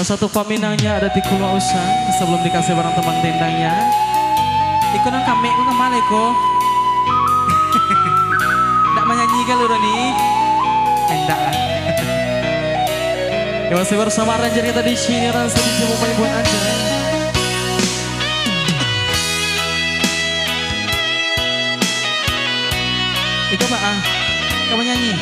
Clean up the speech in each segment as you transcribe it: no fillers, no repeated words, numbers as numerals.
Yang satu paminangnya ada di Kulo Usang sebelum dikasih barang teman tendangnya. Iku nang kami ku kemana iku? Ndak menyanyi kan lu nih? Enggak lah. Ya masih bersama Ranger kita di sini rasa dijemput buat aja. Iku mah kamu nyanyi.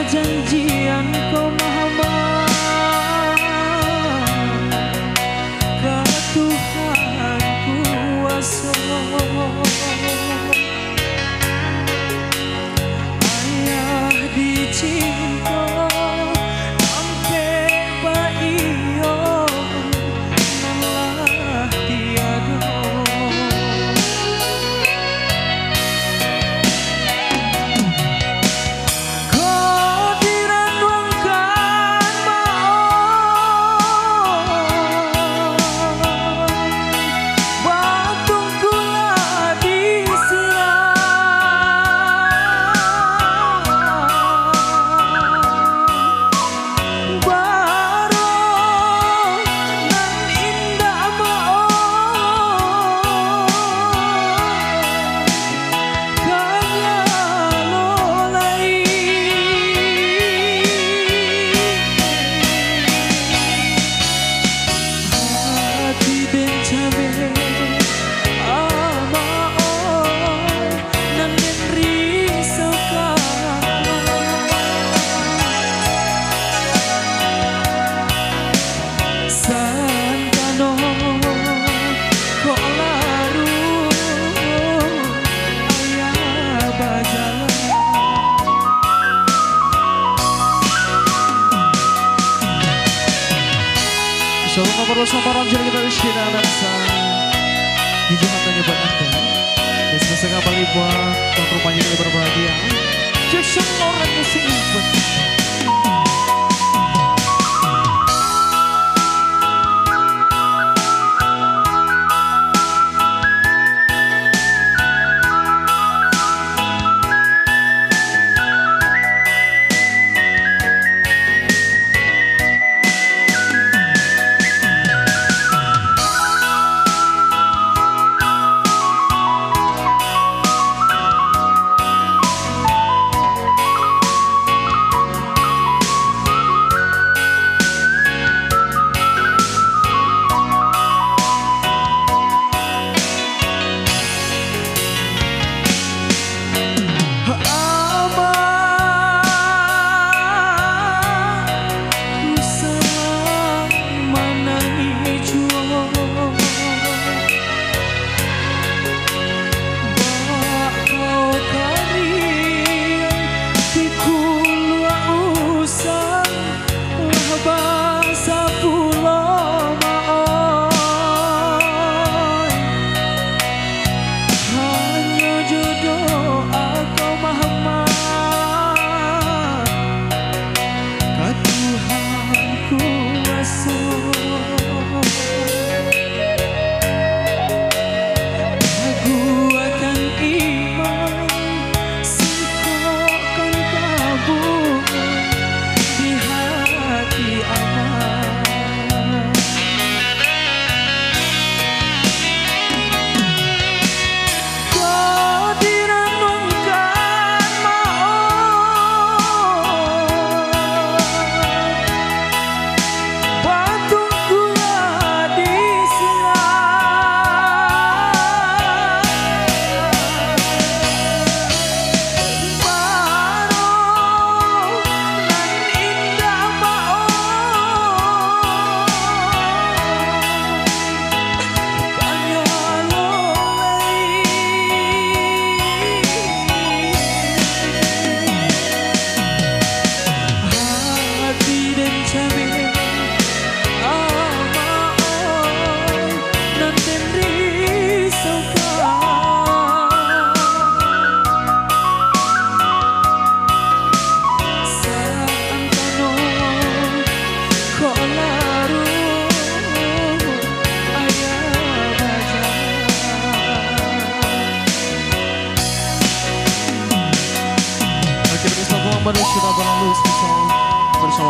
Janjian kau Muhammad ke Tuhan kuasa, ayah dicinta sampai baio nalah tiada. Shalom bersama Ranger kita di sini dan di Jumatnya buat anda. Dan selesai kembali buat tuan rumahnya yang berbahagia. Jason orang musik buat.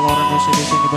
orang musik di sini